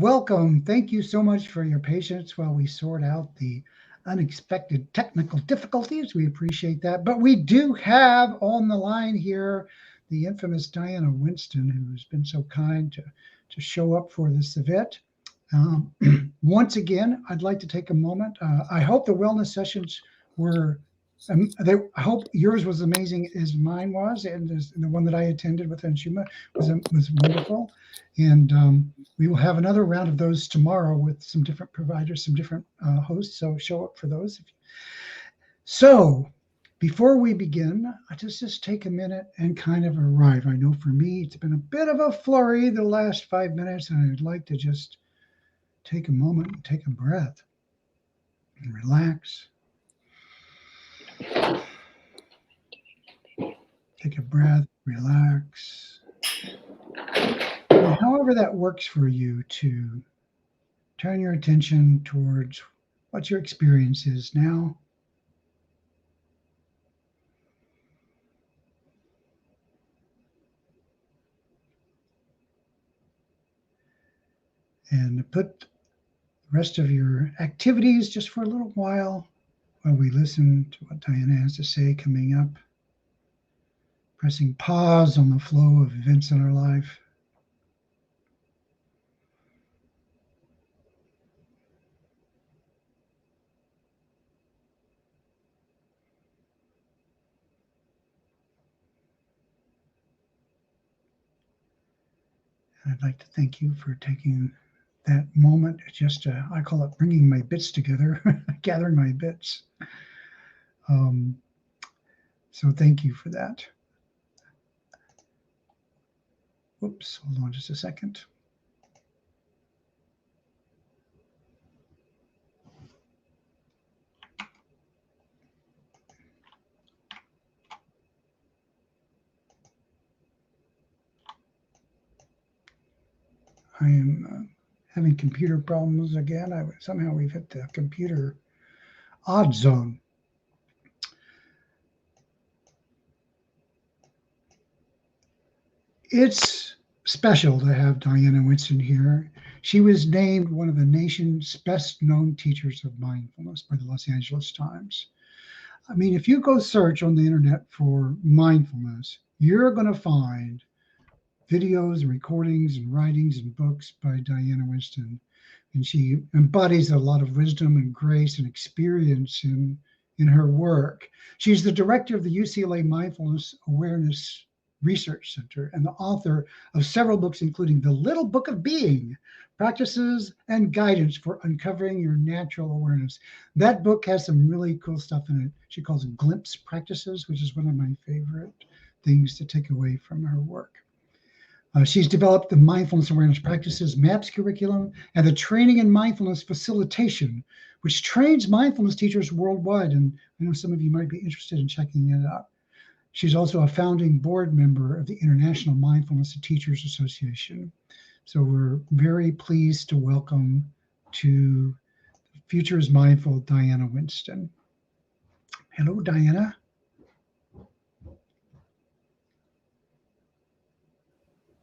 Welcome. Thank you so much for your patience while we sort out the unexpected technical difficulties. We appreciate that. But we do have on the line here the infamous Diana Winston, who has been so kind to show up for this event. Um, Once again, I'd like to take a moment. I hope the wellness sessions were, I hope yours was amazing as mine was, and the one that I attended with Anshuma was wonderful. And we will have another round of those tomorrow with some different providers, some different hosts. So show up for those. So before we begin, I just take a minute and kind of arrive. I know for me, it's been a bit of a flurry the last 5 minutes, and I'd like to just take a moment and take a breath and relax. Take a breath, relax. And however that works for you to turn your attention towards what your experience is now. And put the rest of your activities just for a little while we listen to what Diana has to say coming up. Pressing pause on the flow of events in our life. And I'd like to thank you for taking that moment. Just, I call it bringing my bits together, gathering my bits. So thank you for that. Whoops, hold on just a second. I am having computer problems again. Somehow we've hit the computer odd zone. It's special to have Diana Winston here. She was named one of the nation's best known teachers of mindfulness by the Los Angeles Times. I mean, if you go search on the internet for mindfulness, you're going to find videos and recordings and writings and books by Diana Winston. And she embodies a lot of wisdom and grace and experience in her work. She's the director of the UCLA Mindfulness Awareness Research Center and the author of several books, including The Little Book of Being, Practices and Guidance for Uncovering Your Natural Awareness. That book has some really cool stuff in it. She calls it glimpse practices, which is one of my favorite things to take away from her work. She's developed the Mindfulness Awareness Practices MAPS curriculum and the Training in Mindfulness Facilitation, which trains mindfulness teachers worldwide. And I know some of you might be interested in checking it out. She's also a founding board member of the International Mindfulness Teachers Association. So we're very pleased to welcome to Future is Mindful, Diana Winston. Hello, Diana.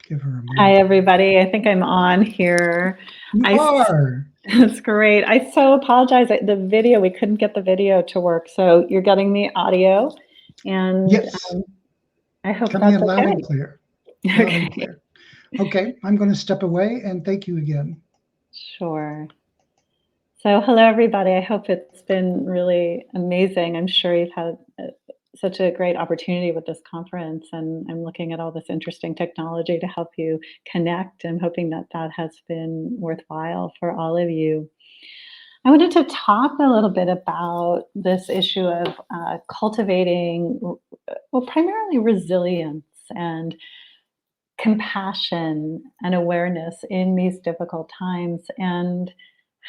Give her a moment. Hi, everybody. I think I'm on here. You are. That's great. I so apologize. The video, we couldn't get the video to work. So you're getting the audio. And yes. I hope coming that's in loud okay. and clear. Loud Okay. and clear. Okay, I'm going to step away and thank you again. Sure. So hello, everybody. I hope it's been really amazing. I'm sure you've had such a great opportunity with this conference, and I'm looking at all this interesting technology to help you connect. I'm hoping that that has been worthwhile for all of you. I wanted to talk a little bit about this issue of cultivating, well, primarily resilience and compassion and awareness in these difficult times. And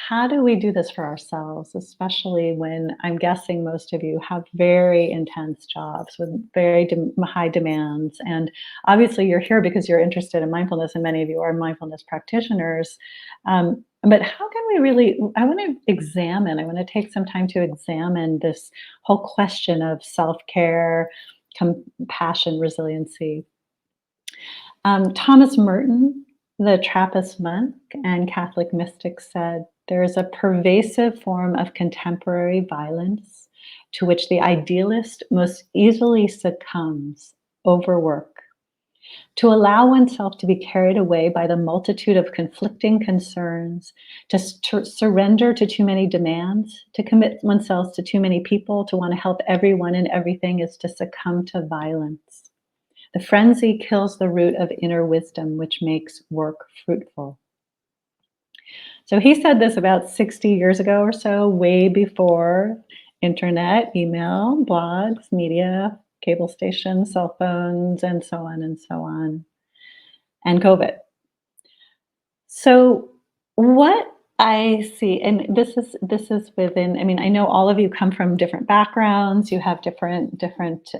how do we do this for ourselves, especially when I'm guessing most of you have very intense jobs with very high demands? And obviously, you're here because you're interested in mindfulness, and many of you are mindfulness practitioners. But how can we really? I want to take some time to examine this whole question of self-care, compassion, resiliency. Thomas Merton The Trappist monk and Catholic mystic said, there is a pervasive form of contemporary violence to which the idealist most easily succumbs: overwork. To allow oneself to be carried away by the multitude of conflicting concerns, to surrender to too many demands, to commit oneself to too many people, to want to help everyone and everything is to succumb to violence. The frenzy kills the root of inner wisdom, which makes work fruitful. So he said this about 60 years ago or so, way before internet, email, blogs, media, cable stations, cell phones, and so on, and COVID. So what I see, and this is within. I mean, I know all of you come from different backgrounds. You have different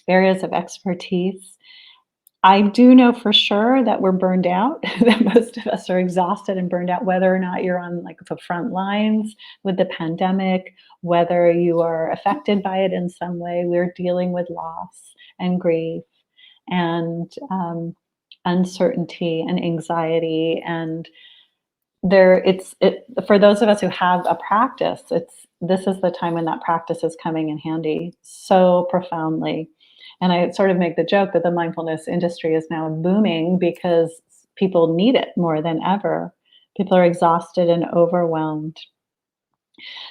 areas of expertise. I do know for sure that we're burned out, that most of us are exhausted and burned out, whether or not you're on like the front lines with the pandemic, whether you are affected by it in some way. We're dealing with loss and grief and uncertainty and anxiety. And for those of us who have a practice, this is the time when that practice is coming in handy so profoundly. And I sort of make the joke that the mindfulness industry is now booming because people need it more than ever. People are exhausted and overwhelmed.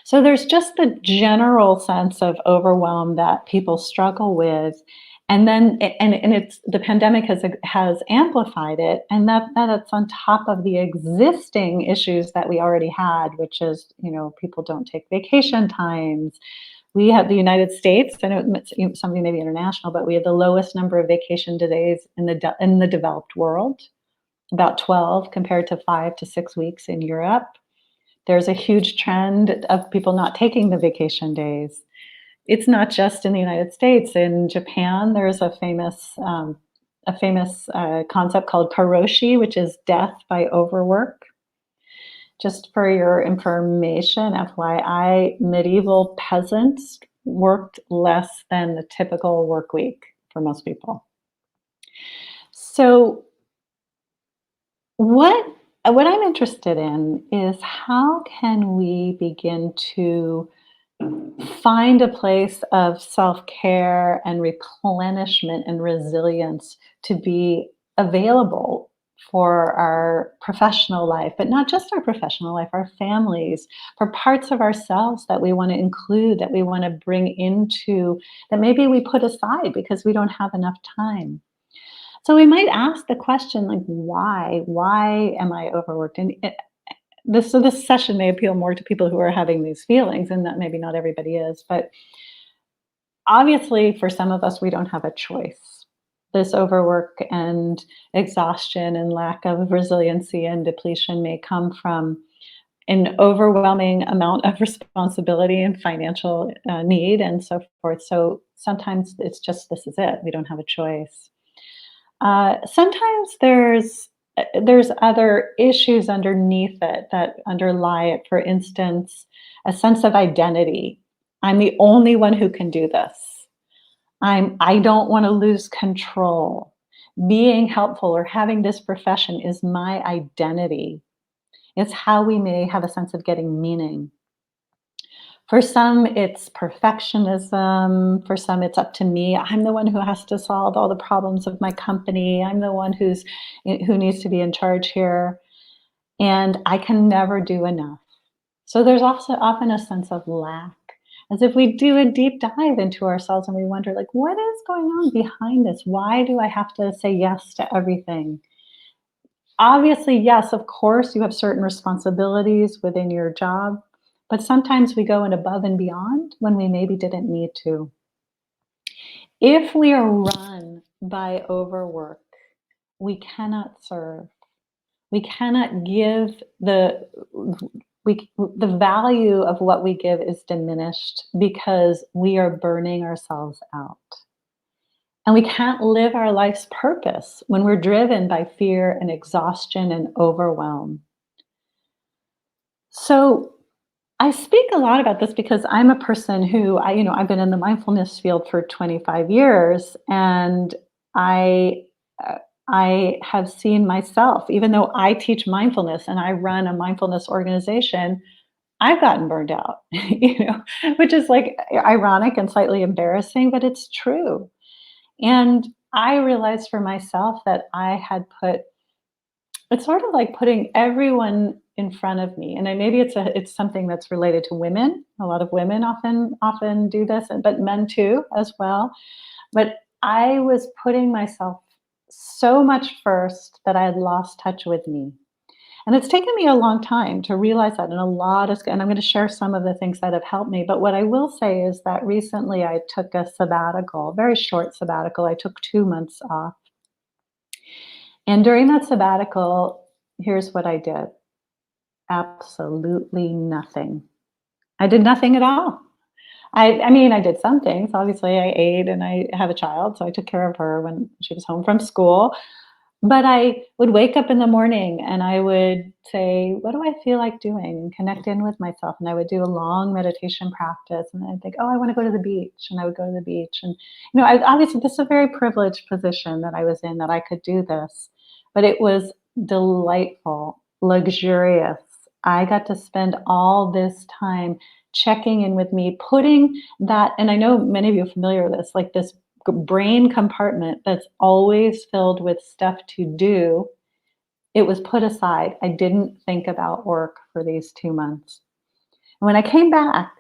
So there's just the general sense of overwhelm that people struggle with. And then and it's the pandemic has amplified it, and that's on top of the existing issues that we already had, which is, people don't take vacation times. We have the United States, I know it's something maybe international, but we have the lowest number of vacation days in the developed world, about 12 compared to 5 to 6 weeks in Europe. There's a huge trend of people not taking the vacation days. It's not just in the United States. In Japan, there's a famous concept called karoshi, which is death by overwork. Just for your information, FYI, medieval peasants worked less than the typical work week for most people. So what I'm interested in is how can we begin to find a place of self-care and replenishment and resilience to be available for our professional life, but not just our professional life, our families, for parts of ourselves that we want to include, that we want to bring into, that maybe we put aside because we don't have enough time. So we might ask the question, like, why? Why am I overworked? And this session may appeal more to people who are having these feelings, and that maybe not everybody is. But obviously, for some of us, we don't have a choice. This overwork and exhaustion and lack of resiliency and depletion may come from an overwhelming amount of responsibility and financial need and so forth. So sometimes it's just, this is it. We don't have a choice. Sometimes there's other issues underneath it that underlie it. For instance, a sense of identity. I'm the only one who can do this. I don't want to lose control. Being helpful or having this profession is my identity. It's how we may have a sense of getting meaning. For some, it's perfectionism. For some, it's up to me. I'm the one who has to solve all the problems of my company. I'm the one who needs to be in charge here. And I can never do enough. So there's also often a sense of lack, as if we do a deep dive into ourselves and we wonder, like, what is going on behind this? Why do I have to say yes to everything? Obviously, yes, of course, you have certain responsibilities within your job, but sometimes we go in above and beyond when we maybe didn't need to. If we are run by overwork, we cannot serve. We cannot give the value of what we give is diminished because we are burning ourselves out. And we can't live our life's purpose when we're driven by fear and exhaustion and overwhelm. So I speak a lot about this because I'm a person who I've been in the mindfulness field for 25 years, and I I have seen myself, even though I teach mindfulness and I run a mindfulness organization, I've gotten burned out, which is like ironic and slightly embarrassing, but it's true. And I realized for myself that I had put it's sort of like putting everyone in front of me, and maybe it's something that's related to women. A lot of women often do this, but men too as well. But I was putting myself so much first that I had lost touch with me. And it's taken me a long time to realize that, and and I'm going to share some of the things that have helped me. But what I will say is that recently I took a sabbatical, a very short sabbatical. I took 2 months off. And during that sabbatical, here's what I did: absolutely nothing. I did nothing at all. I mean, I did some things. Obviously, I ate and I have a child, so I took care of her when she was home from school. But I would wake up in the morning and I would say, "What do I feel like doing?" And connect in with myself. And I would do a long meditation practice. And I'd think, "Oh, I want to go to the beach." And I would go to the beach. And, obviously, this is a very privileged position that I was in, that I could do this. But it was delightful, luxurious. I got to spend all this time checking in with me, putting that, and I know many of you are familiar with this, like this brain compartment that's always filled with stuff to do, it was put aside. I didn't think about work for these 2 months. And when I came back,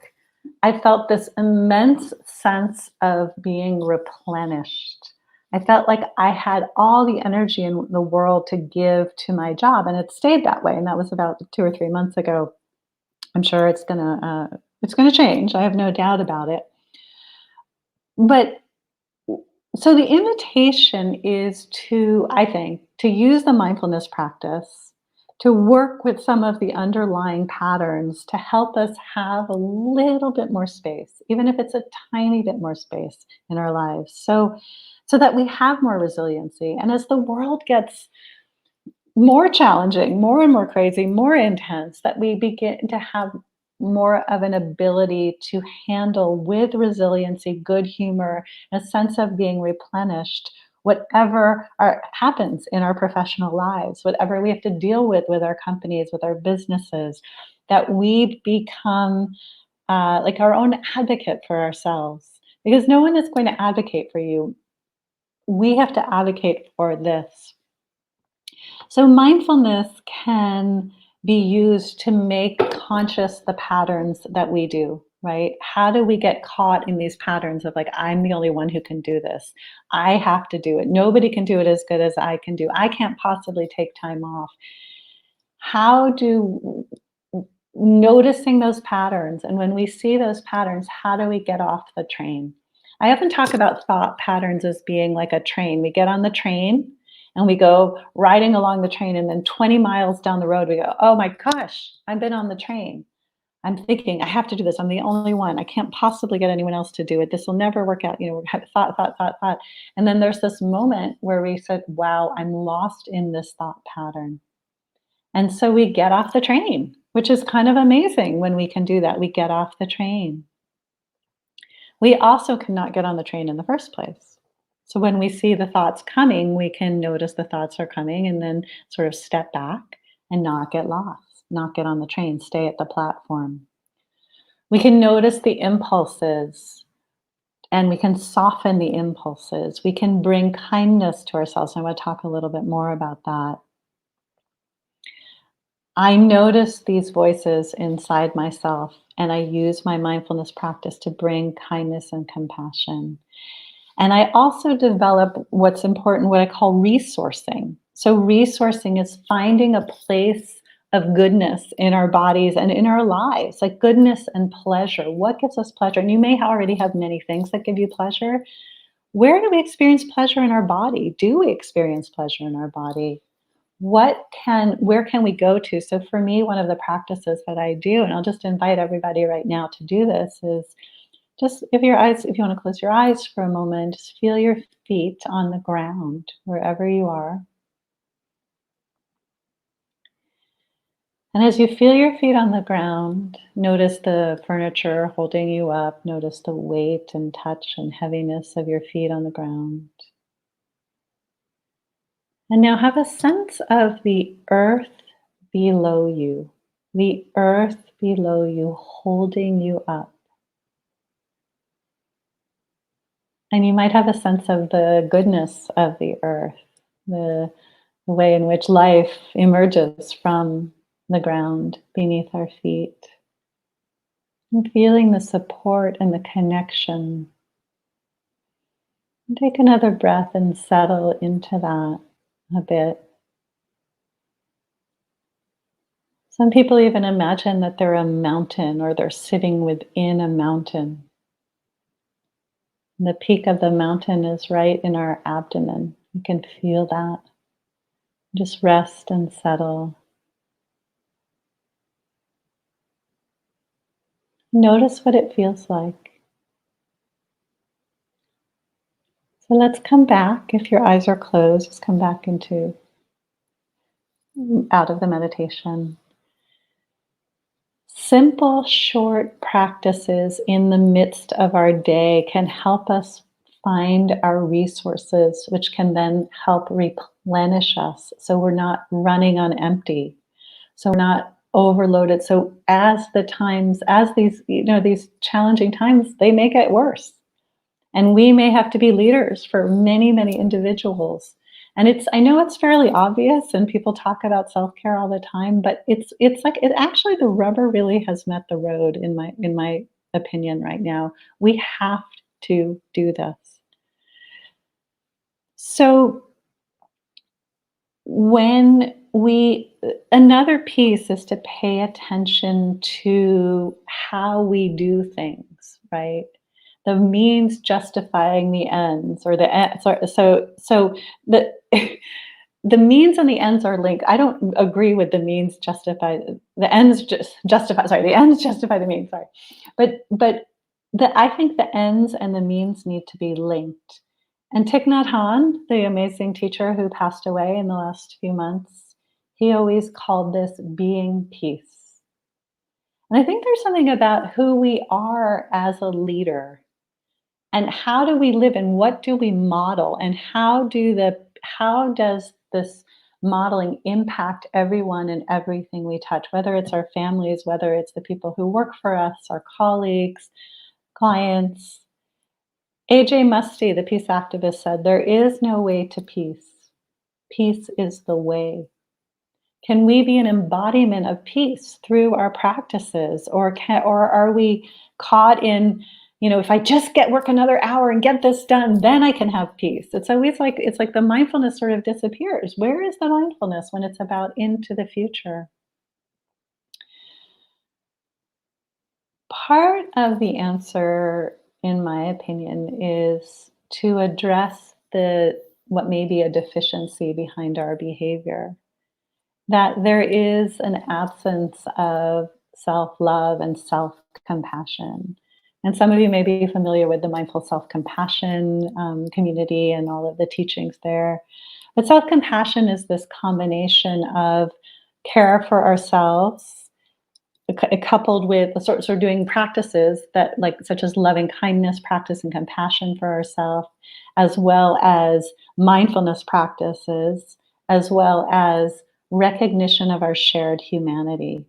I felt this immense sense of being replenished. I felt like I had all the energy in the world to give to my job, and it stayed that way. And that was about 2 or 3 months ago. I'm sure it's gonna change. I have no doubt about it. But so the invitation is to, I think, to use the mindfulness practice to work with some of the underlying patterns to help us have a little bit more space, even if it's a tiny bit more space in our lives. So that we have more resiliency. And as the world gets more challenging, more and more crazy, more intense, that we begin to have more of an ability to handle with resiliency, good humor, a sense of being replenished, whatever happens in our professional lives, whatever we have to deal with our companies, with our businesses, that we become like our own advocate for ourselves. Because no one is going to advocate for you. We have to advocate for this. So mindfulness can be used to make conscious the patterns that we do, right? How do we get caught in these patterns of like, I'm the only one who can do this. I have to do it. Nobody can do it as good as I can do. I can't possibly take time off. How do noticing those patterns, and when we see those patterns, how do we get off the train? I often talk about thought patterns as being like a train. We get on the train and we go riding along the train, and then 20 miles down the road we go, oh my gosh, I've been on the train. I'm thinking I have to do this. I'm the only one. I can't possibly get anyone else to do it. This will never work out. Thought. And then there's this moment where we said, wow, I'm lost in this thought pattern. And so we get off the train, which is kind of amazing when we can do that. We get off the train. We also cannot get on the train in the first place. So when we see the thoughts coming, we can notice the thoughts are coming and then sort of step back and not get lost, not get on the train, stay at the platform. We can notice the impulses and we can soften the impulses. We can bring kindness to ourselves. I want to talk a little bit more about that. I notice these voices inside myself, and I use my mindfulness practice to bring kindness and compassion. And I also develop what's important, what I call resourcing. So, resourcing is finding a place of goodness in our bodies and in our lives, like goodness and pleasure. What gives us pleasure? And you may already have many things that give you pleasure. Where do we experience pleasure in our body? Do we experience pleasure in our body? Where can we go to? So for me, one of the practices that I do, and I'll just invite everybody right now to do this, is just if you want to close your eyes for a moment, just feel your feet on the ground wherever you are. And as you feel your feet on the ground, notice the furniture holding you up, notice the weight and touch and heaviness of your feet on the ground. And now have a sense of the earth below you, the earth below you holding you up. And you might have a sense of the goodness of the earth, the way in which life emerges from the ground beneath our feet, and feeling the support and the connection. And take another breath and settle into that a bit. Some people even imagine that they're a mountain or they're sitting within a mountain. The peak of the mountain is right in our abdomen. You can feel that. Just rest and settle. Notice what it feels like. So let's come back. If your eyes are closed, just come back into out of the meditation. Simple, short practices in the midst of our day can help us find our resources, which can then help replenish us so we're not running on empty, so we're not overloaded. So as these, these challenging times, they may get worse. And we may have to be leaders for many, many individuals. And I know it's fairly obvious and people talk about self-care all the time, but it's like it actually the rubber really has met the road in my opinion right now. We have to do this. So when we another piece is to pay attention to how we do things, right? The means justifying the ends, or the the means and the ends are linked. I don't agree with the means justify the ends just justify sorry, the ends justify the means, sorry. But I think the ends and the means need to be linked. And Thich Nhat Hanh, the amazing teacher who passed away in the last few months, he always called this being peace. And I think there's something about who we are as a leader and how do we live and what do we model and how does this modeling impact everyone and everything we touch, whether it's our families, whether it's the people who work for us, our colleagues, clients. AJ Musty, the peace activist, said, "There is no way to peace. Peace is the way." Can we be an embodiment of peace through our practices, or are we caught in, if I just work another hour and get this done, then I can have peace? It's always like the mindfulness sort of disappears. Where is the mindfulness when it's about into the future? Part of the answer, in my opinion, is to address the what may be a deficiency behind our behavior. That there is an absence of self-love and self-compassion. And some of you may be familiar with the mindful self-compassion community and all of the teachings there. But self-compassion is this combination of care for ourselves, coupled with sort of doing practices that, like, such as loving kindness practice and compassion for ourselves, as well as mindfulness practices, as well as recognition of our shared humanity.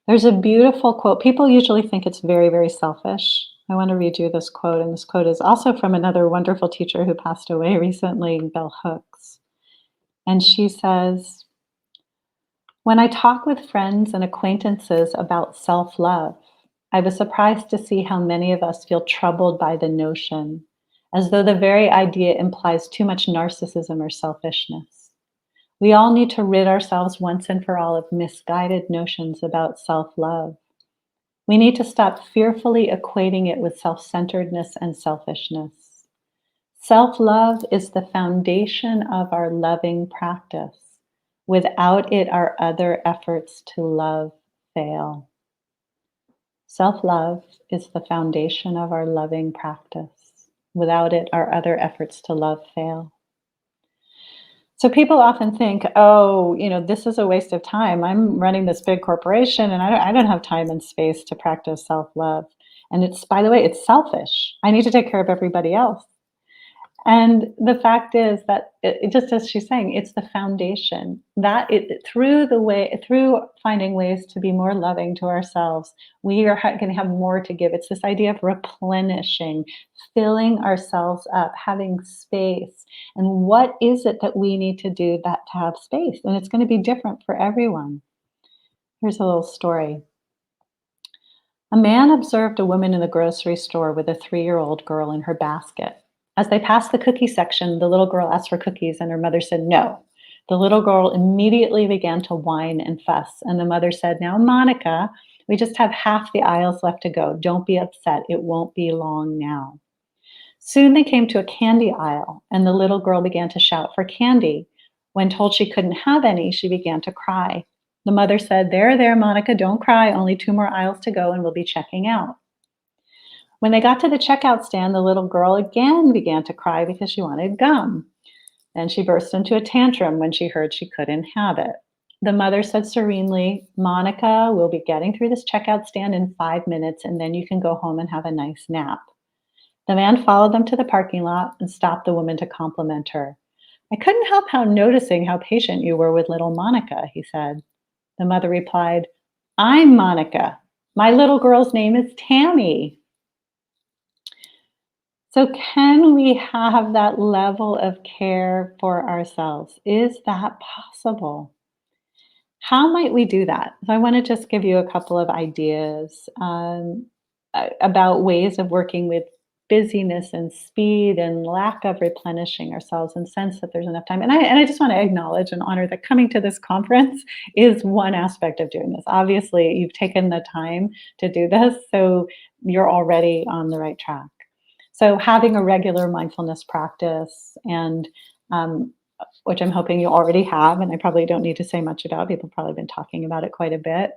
There's a beautiful quote. People usually think it's very, very selfish. I want to read you this quote, and this quote is also from another wonderful teacher who passed away recently, Bell Hooks. And she says, "When I talk with friends and acquaintances about self-love, I was surprised to see how many of us feel troubled by the notion, as though the very idea implies too much narcissism or selfishness. We all need to rid ourselves once and for all of misguided notions about self-love. We need to stop fearfully equating it with self-centeredness and selfishness. Self-love is the foundation of our loving practice. Without it, our other efforts to love fail." Self-love is the foundation of our loving practice. Without it, our other efforts to love fail. So people often think, oh, this is a waste of time. I'm running this big corporation and I don't have time and space to practice self-love. And by the way, it's selfish. I need to take care of everybody else. And the fact is that just as she's saying, it's the foundation that through through finding ways to be more loving to ourselves, we are going to have more to give. It's this idea of replenishing, filling ourselves up, having space. And what is it that we need to do that to have space? And it's going to be different for everyone. Here's a little story. A man observed a woman in the grocery store with a 3-year-old girl in her basket. As they passed the cookie section, the little girl asked for cookies, and her mother said no. The little girl immediately began to whine and fuss, and the mother said, "Now, Monica, we just have half the aisles left to go. Don't be upset. It won't be long now." Soon they came to a candy aisle, and the little girl began to shout for candy. When told she couldn't have any, she began to cry. The mother said, "There, there, Monica, don't cry. Only 2 more aisles to go, and we'll be checking out." When they got to the checkout stand, the little girl again began to cry because she wanted gum. Then she burst into a tantrum when she heard she couldn't have it. The mother said serenely, "Monica, we'll be getting through this checkout stand in 5 minutes, and then you can go home and have a nice nap." The man followed them to the parking lot and stopped the woman to compliment her. "I couldn't help noticing how patient you were with little Monica," he said. The mother replied, "I'm Monica. My little girl's name is Tammy." So, can we have that level of care for ourselves? Is that possible? How might we do that? So I want to just give you a couple of ideas about ways of working with busyness and speed and lack of replenishing ourselves and sense that there's enough time. And I just want to acknowledge and honor that coming to this conference is one aspect of doing this. Obviously, you've taken the time to do this, so you're already on the right track. So having a regular mindfulness practice and which I'm hoping you already have, and I probably don't need to say much about. People have probably been talking about it quite a bit.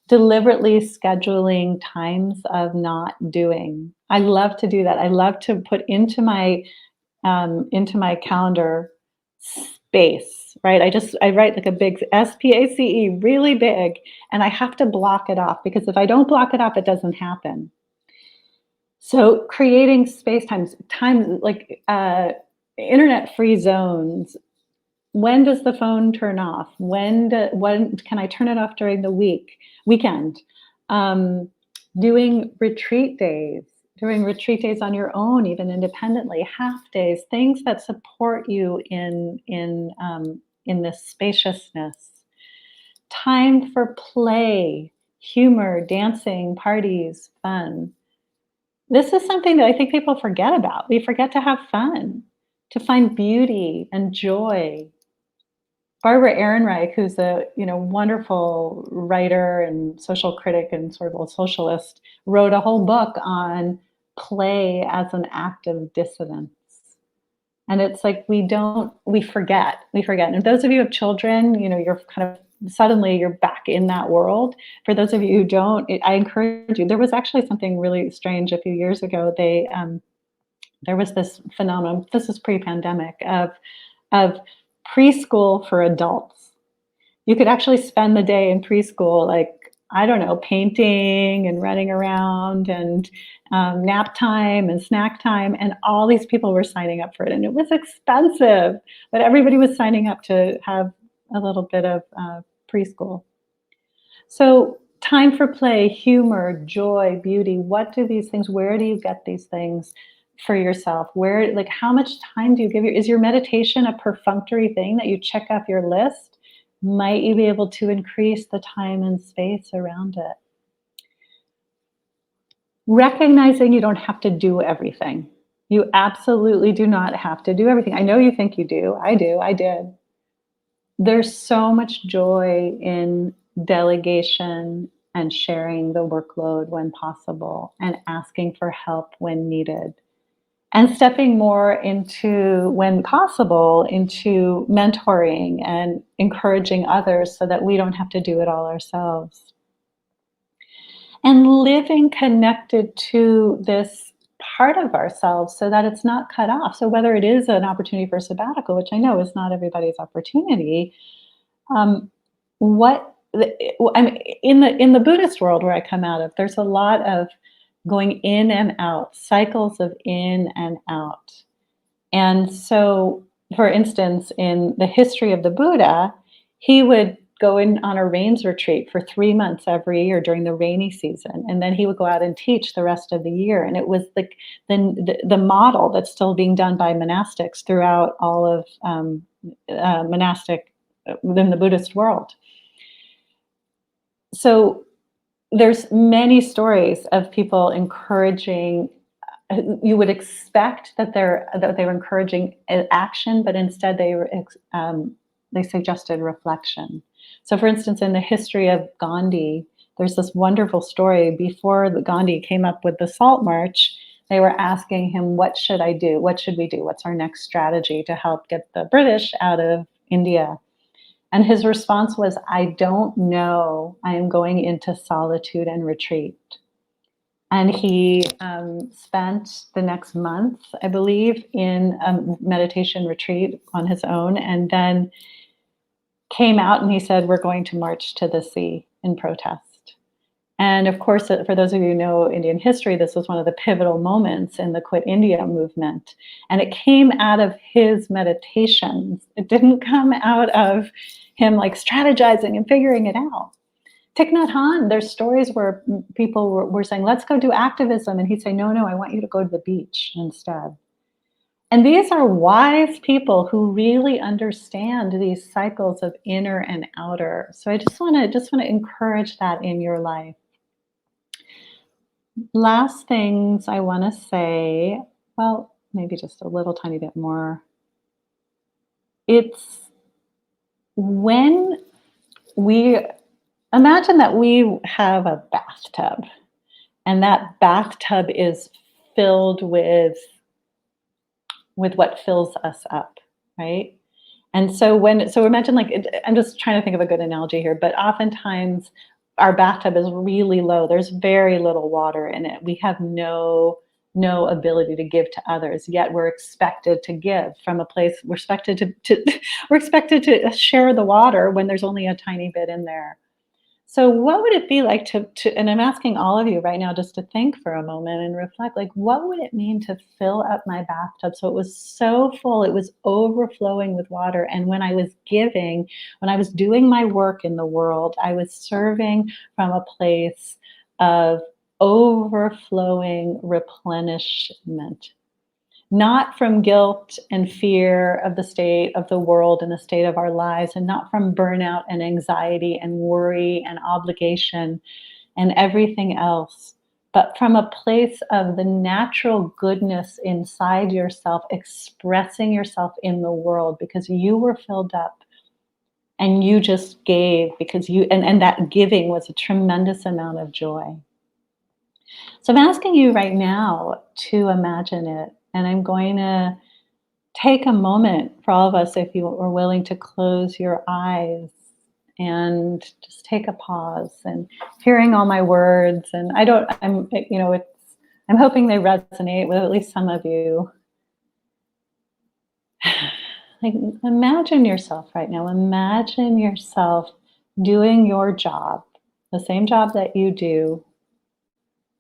Deliberately scheduling times of not doing. I love to do that. I love to put into my calendar space, right? I write like a big SPACE, really big, and I have to block it off because if I don't block it off, it doesn't happen. So creating space times like internet free zones. When does the phone turn off? When can I turn it off during the weekend? Um, doing retreat days on your own, even independently, half days, things that support you in this spaciousness. Time for play, humor, dancing, parties, fun. This is something that I think people forget about. We forget to have fun, to find beauty and joy. Barbara Ehrenreich, who's a wonderful writer and social critic and sort of a socialist, wrote a whole book on play as an act of dissidence. And it's like we forget. And those of you who have children, you're kind of suddenly you're back in that world. For those of you who don't, I encourage you. There was actually something really strange a few years ago. There was this phenomenon. This is pre-pandemic of preschool for adults. You could actually spend the day in preschool, like, I don't know, painting and running around and nap time and snack time. And all these people were signing up for it. And it was expensive, but everybody was signing up to have a little bit of preschool. So, time for play, humor, joy, beauty. Where do you get these things for yourself? How much time do you give is your meditation a perfunctory thing that you check off your list? Might you be able to increase the time and space around it? Recognizing you don't have to do everything. You absolutely do not have to do everything. I know you think you do. I do. I did. There's so much joy in delegation and sharing the workload when possible and asking for help when needed. And stepping more into, when possible, into mentoring and encouraging others so that we don't have to do it all ourselves. And living connected to this part of ourselves so that it's not cut off. So whether it is an opportunity for sabbatical, which I know is not everybody's opportunity, in the Buddhist world where I come out of, there's a lot of going in and out, cycles of in and out. And so, for instance, in the history of the Buddha, he would go in on a rains retreat for 3 months every year during the rainy season, and then he would go out and teach the rest of the year. And it was the model that's still being done by monastics throughout all of monastic within the Buddhist world. So there's many stories of people encouraging. You would expect that they were encouraging action, but instead they suggested reflection. So, for instance, in the history of Gandhi, there's this wonderful story. Before Gandhi came up with the Salt March, they were asking him, "What should I do? What should we do? What's our next strategy to help get the British out of India?" And his response was, "I don't know. I am going into solitude and retreat." And he spent the next month, I believe, in a meditation retreat on his own, and then came out and he said, "We're going to march to the sea in protest." And of course, for those of you who know Indian history, this was one of the pivotal moments in the Quit India movement. And it came out of his meditations. It didn't come out of him like strategizing and figuring it out. Thich Nhat Hanh, there's stories where people were saying, "Let's go do activism." And he'd say, "No, no, I want you to go to the beach instead." And these are wise people who really understand these cycles of inner and outer. So I just want to encourage that in your life. Last things I want to say, well, maybe just a little tiny bit more. It's when we imagine that we have a bathtub, and that bathtub is filled with what fills us up, right? And so imagine like I'm just trying to think of a good analogy here, but oftentimes our bathtub is really low. There's very little water in it. We have no ability to give to others, yet we're expected to give from a place we're expected to we're expected to share the water when there's only a tiny bit in there. So what would it be like to and I'm asking all of you right now just to think for a moment and reflect, like, what would it mean to fill up my bathtub so it was so full, it was overflowing with water, and when I was giving, when I was doing my work in the world, I was serving from a place of overflowing replenishment, not from guilt and fear of the state of the world and the state of our lives, and not from burnout and anxiety and worry and obligation and everything else, but from a place of the natural goodness inside yourself, expressing yourself in the world because you were filled up and you just gave because and that giving was a tremendous amount of joy. So I'm asking you right now to imagine it. And I'm going to take a moment for all of us, if you are willing to close your eyes and just take a pause and hearing all my words. And I'm hoping they resonate with at least some of you. Like, imagine yourself right now. Imagine yourself doing your job, the same job that you do,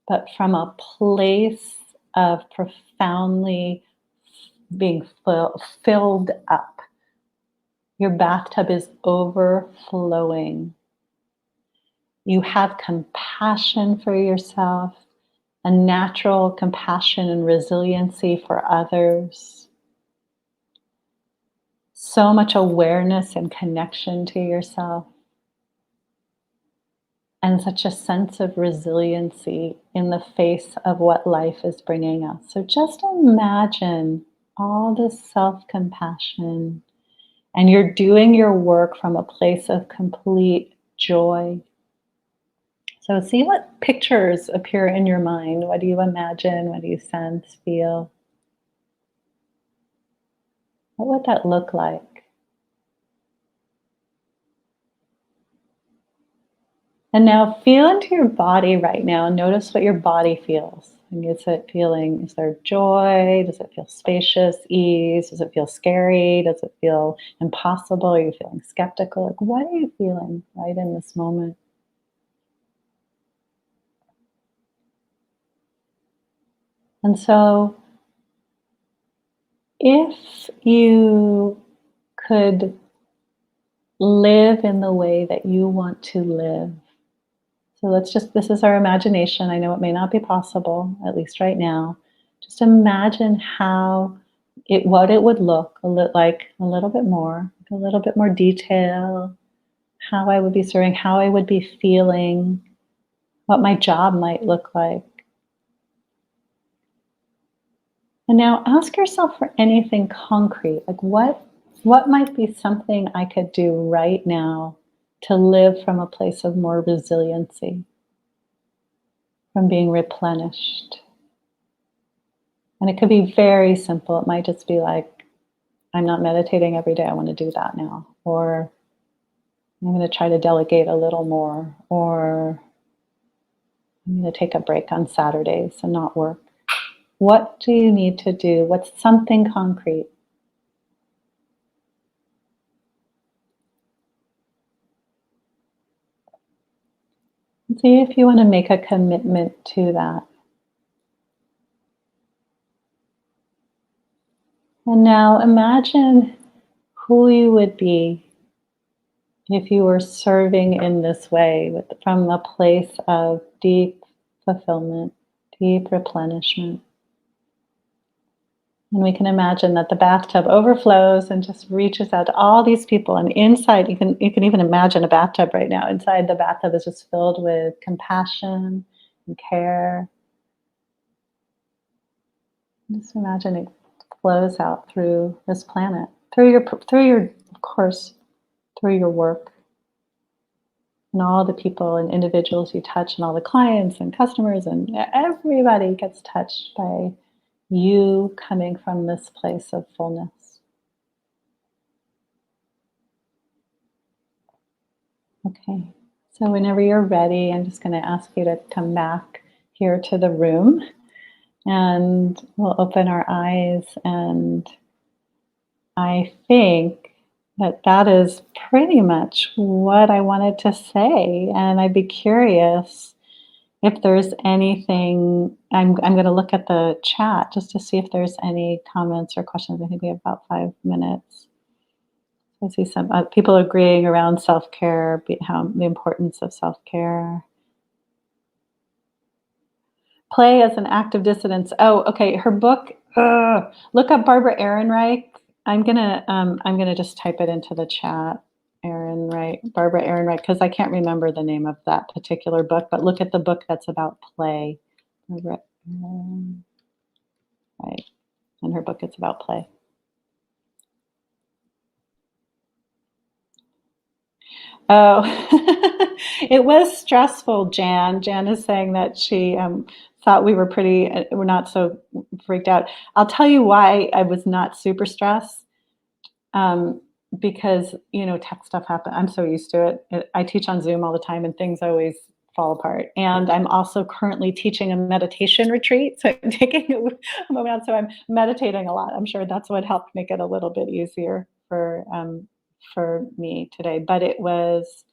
but from a place of profoundly being filled up. Your bathtub is overflowing. You have compassion for yourself, a natural compassion and resiliency for others. So much awareness and connection to yourself. And such a sense of resiliency in the face of what life is bringing us. So just imagine all this self-compassion, and you're doing your work from a place of complete joy. So see what pictures appear in your mind. What do you imagine? What do you sense, feel? What would that look like? And now feel into your body right now and notice what your body feels. And is there joy? Does it feel spacious, ease? Does it feel scary? Does it feel impossible? Are you feeling skeptical? Like, what are you feeling right in this moment? And so If you could live in the way that you want to live, so this is our imagination. I know it may not be possible, at least right now. Just imagine what it would look like a little bit more, a little bit more detail, how I would be serving, how I would be feeling, what my job might look like. And now ask yourself for anything concrete, like what might be something I could do right now to live from a place of more resiliency, from being replenished. And it could be very simple. It might just be like, I'm not meditating every day. I want to do that now. Or I'm going to try to delegate a little more. Or I'm going to take a break on Saturdays and not work. What do you need to do? What's something concrete? See if you want to make a commitment to that. And now imagine who you would be if you were serving in this way from a place of deep fulfillment, deep replenishment. And we can imagine that the bathtub overflows and just reaches out to all these people. And inside, you can even imagine a bathtub right now. Inside the bathtub is just filled with compassion and care. Just imagine it flows out through this planet, of course, through your work, and all the people and individuals you touch, and all the clients and customers, and everybody gets touched by you coming from this place of fullness. Okay, so whenever you're ready, I'm just going to ask you to come back here to the room, and we'll open our eyes. And I think that is pretty much what I wanted to say. And I'd be curious if there's anything. I'm going to look at the chat just to see if there's any comments or questions. I think we have about 5 minutes. I see some people agreeing around self-care, how the importance of self-care. Play as an act of dissidence. Oh, okay. Her book. Look up Barbara Ehrenreich. I'm gonna just type it into the chat. Ehrenreich, Barbara Ehrenreich, because I can't remember the name of that particular book. But look at the book that's about play. Barbara Ehrenreich, and her book is about play. Oh, it was stressful, Jan. Jan is saying that she thought we're not so freaked out. I'll tell you why I was not super stressed. Um, because, tech stuff happen. I'm so used to it. I teach on Zoom all the time and things always fall apart. And I'm also currently teaching a meditation retreat. So I'm taking a moment out. So I'm meditating a lot. I'm sure that's what helped make it a little bit easier for me today. But it was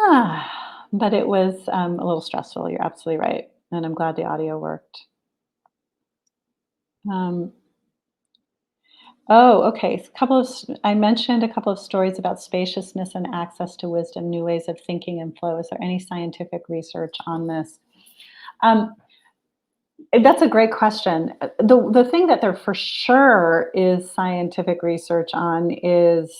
a little stressful. You're absolutely right. And I'm glad the audio worked. Um, Oh, okay. I mentioned a couple of stories about spaciousness and access to wisdom, new ways of thinking and flow. Is there any scientific research on this? Um, that's a great question. The thing that there for sure is scientific research on is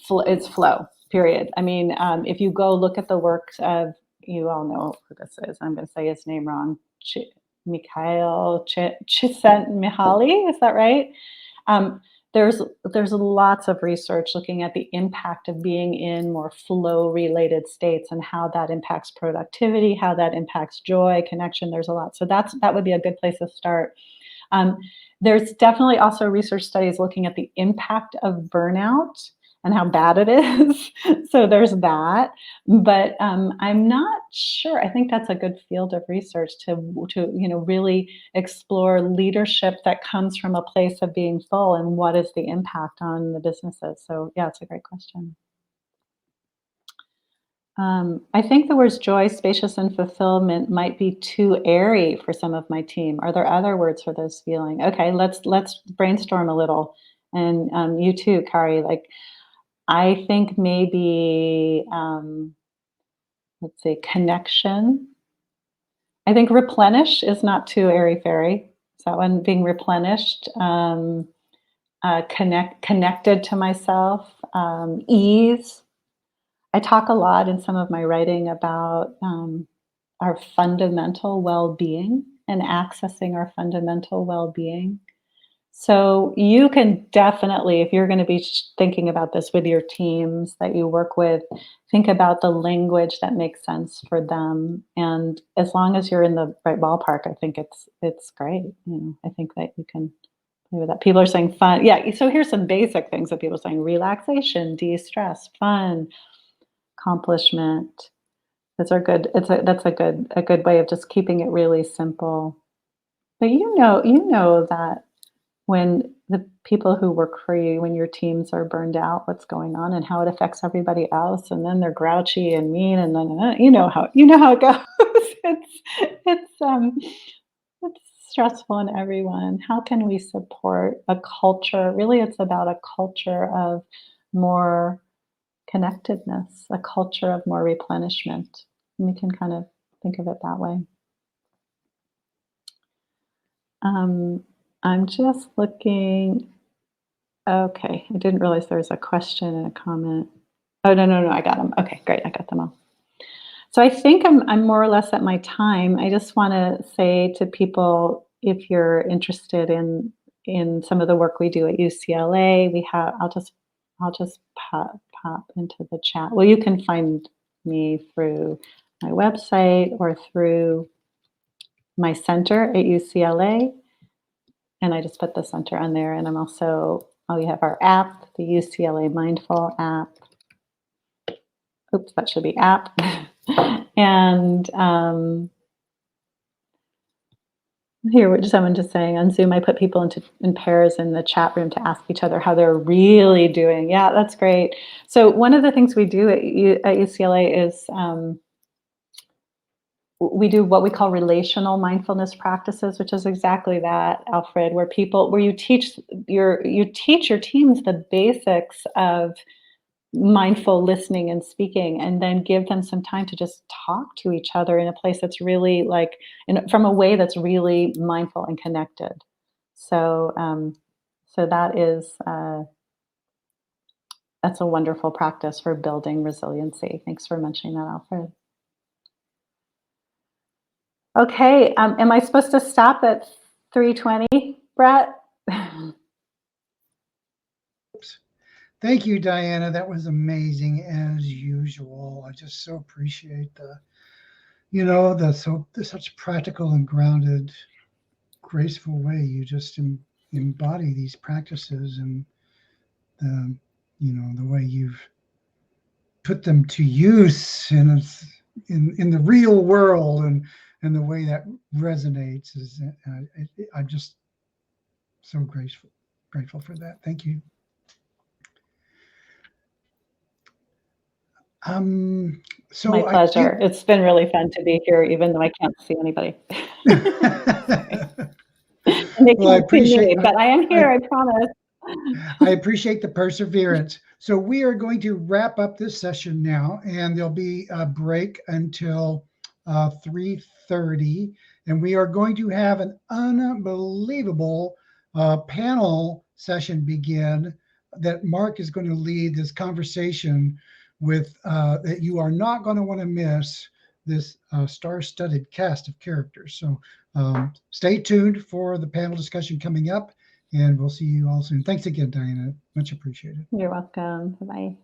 flow. Period. I mean, if you go look at the works of, you all know who this is. I'm going to say his name wrong. Mikhail Csikszentmihalyi. Is that right? Um, there's lots of research looking at the impact of being in more flow related states and how that impacts productivity, how that impacts joy, connection. There's a lot. So that would be a good place to start. Um, there's definitely also research studies looking at the impact of burnout and how bad it is. So there's that. But I'm not sure. I think that's a good field of research to really explore leadership that comes from a place of being full and what is the impact on the businesses. So yeah, it's a great question. I think the words joy, spacious, and fulfillment might be too airy for some of my team. Are there other words for this feeling? Okay, let's brainstorm a little. And you too, Kari. Like, I think maybe let's say connection. I think replenish is not too airy fairy. So one being replenished, connected to myself, ease. I talk a lot in some of my writing about our fundamental well-being and accessing our fundamental well-being. So you can definitely, if you're going to be thinking about this with your teams that you work with, think about the language that makes sense for them. And as long as you're in the right ballpark, I think it's great. I think that you can play with that. People are saying fun. Yeah. So here's some basic things that people are saying: relaxation, de-stress, fun, accomplishment. Those are good. That's a good way of just keeping it really simple. But you know that when the people who work for you, when your teams are burned out, what's going on and how it affects everybody else, and then they're grouchy and mean, and then you know how it goes. It's stressful on everyone. How can we support a culture? Really, it's about a culture of more connectedness, a culture of more replenishment. And we can kind of think of it that way. Um, I'm just looking. Okay, I didn't realize there was a question and a comment. Oh, no, no, no, I got them. Okay, great, I got them all. So I think I'm more or less at my time. I just want to say to people, if you're interested in some of the work we do at UCLA, we have. I'll just pop into the chat. Well, you can find me through my website or through my center at UCLA, and I just put the center on there. And we have our app, the UCLA Mindful app. Oops, that should be app. And here, someone just saying on Zoom, I put people in pairs in the chat room to ask each other how they're really doing. Yeah, that's great. So one of the things we do at UCLA is we do what we call relational mindfulness practices, which is exactly that, Alfred, where you teach your teams the basics of mindful listening and speaking, and then give them some time to just talk to each other in a place that's really from a way that's really mindful and connected. So, so that's a wonderful practice for building resiliency. Thanks for mentioning that, Alfred. Okay, am I supposed to stop at 3:20, Brett? Thank you, Diana. That was amazing as usual. I just so appreciate the such practical and grounded, graceful way you just embody these practices, and the way you've put them to use in the real world, and the way that resonates is I'm just so grateful for that. Thank you. So My pleasure. It's been really fun to be here, even though I can't see anybody. And they Well, I can't see me, appreciate but I am here, I promise. I appreciate the perseverance. So we are going to wrap up this session now, and there'll be a break until 3:30, and we are going to have an unbelievable panel session begin that Mark is going to lead this conversation with that you are not going to want to miss, this star-studded cast of characters. So stay tuned for the panel discussion coming up, and we'll see you all soon. Thanks again, Diana. Much appreciated. You're welcome. Bye-bye.